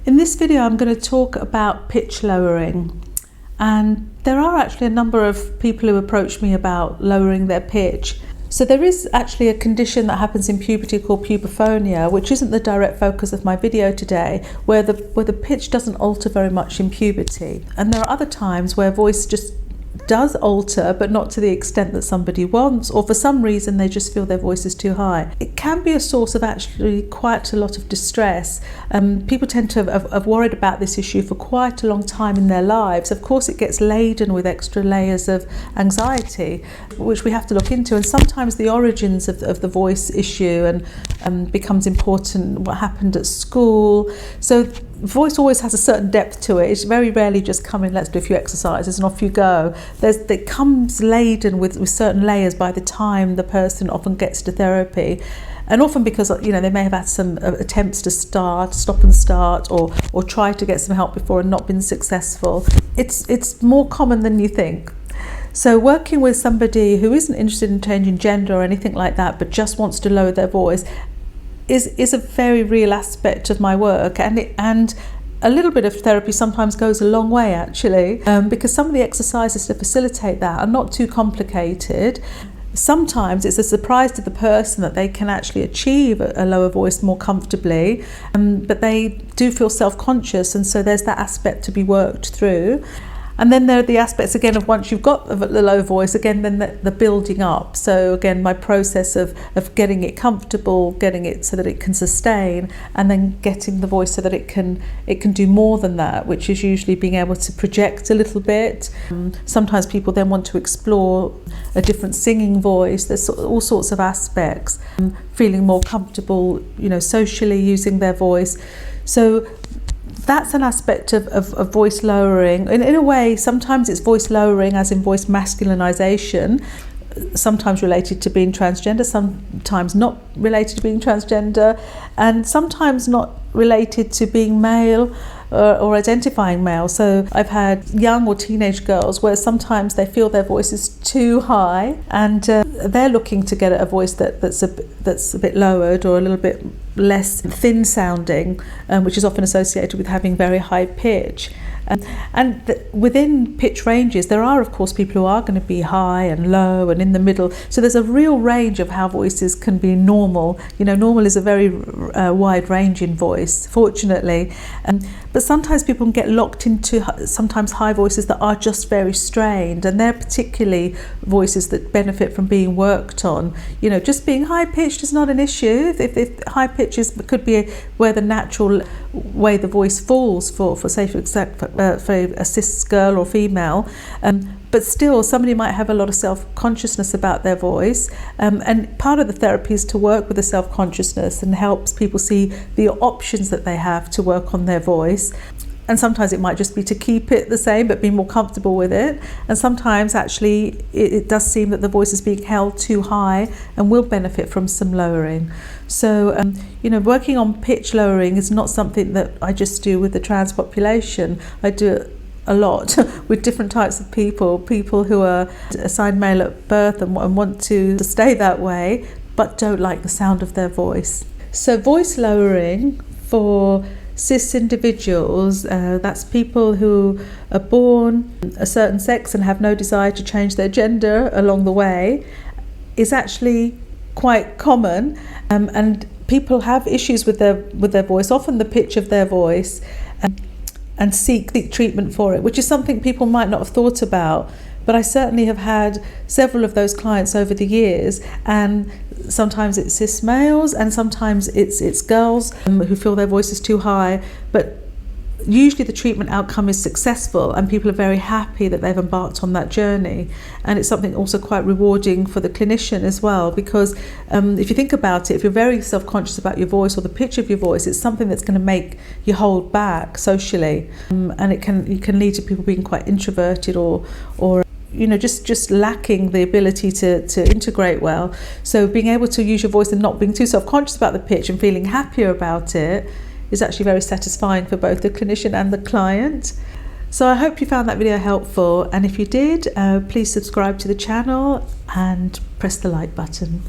In this video I'm going to talk about pitch lowering, and there are actually a number of people who approach me about lowering their pitch. So there is actually a condition that happens in puberty called puberphonia, which isn't the direct focus of my video today, where the pitch doesn't alter very much in puberty. And there are other times where voice just does alter, but not to the extent that somebody wants, or for some reason they just feel their voice is too high. It can be a source of actually quite a lot of distress. People tend to have worried about this issue for quite a long time in their lives. Of course, it gets laden with extra layers of anxiety, which we have to look into, and sometimes the origins of the voice issue and becomes important, what happened at school. So voice always has a certain depth to it. It's very rarely just come in, let's do a few exercises and off you go. It comes laden with certain layers by the time the person often gets to therapy. And often because, they may have had some attempts to stop and start, or try to get some help before and not been successful. It's more common than you think. So working with somebody who isn't interested in changing gender or anything like that, but just wants to lower their voice, is a very real aspect of my work, and a little bit of therapy sometimes goes a long way actually, because some of the exercises to facilitate that are not too complicated. Sometimes it's a surprise to the person that they can actually achieve a lower voice more comfortably, but they do feel self-conscious, and so there's that aspect to be worked through. And then there are the aspects again of once you've got the low voice, again then the building up. So again, my process of getting it comfortable, getting it so that it can sustain, and then getting the voice so that it can do more than that, which is usually being able to project a little bit. Sometimes people then want to explore a different singing voice. There's all sorts of aspects. Feeling more comfortable, socially using their voice. So that's an aspect of voice lowering. In a way, sometimes it's voice lowering as in voice masculinization, sometimes related to being transgender, sometimes not related to being transgender, and sometimes not related to being male or identifying male. So I've had young or teenage girls where sometimes they feel their voice is too high, and they're looking to get a voice that's a bit lowered or a little bit less thin sounding, which is often associated with having very high pitch. Within pitch ranges, there are of course people who are going to be high and low and in the middle. So there's a real range of how voices can be normal. Normal is a very wide range in voice, fortunately. But sometimes people can get locked into sometimes high voices that are just very strained, and they're particularly voices that benefit from being worked on. Just being high pitched is not an issue. If high pitches could be where the natural way the voice falls for say for a cis girl or female, but still somebody might have a lot of self-consciousness about their voice, and part of the therapy is to work with the self-consciousness and helps people see the options that they have to work on their voice. And sometimes it might just be to keep it the same but be more comfortable with it, and sometimes actually it does seem that the voice is being held too high and will benefit from some lowering. So working on pitch lowering is not something that I just do with the trans population. I do it a lot with different types of people who are assigned male at birth and want to stay that way but don't like the sound of their voice. So voice lowering for cis individuals, that's people who are born a certain sex and have no desire to change their gender along the way, is actually quite common, and people have issues with their voice, often the pitch of their voice, and seek treatment for it, which is something people might not have thought about. But I certainly have had several of those clients over the years, and sometimes it's cis males and sometimes it's girls who feel their voice is too high, but usually the treatment outcome is successful and people are very happy that they've embarked on that journey. And it's something also quite rewarding for the clinician as well, because if you think about it, if you're very self-conscious about your voice or the pitch of your voice, it's something that's going to make you hold back socially, and it can lead to people being quite introverted or just lacking the ability to integrate well. So being able to use your voice and not being too self-conscious about the pitch and feeling happier about it is actually very satisfying for both the clinician and the client. So I hope you found that video helpful, and if you did, please subscribe to the channel and press the like button.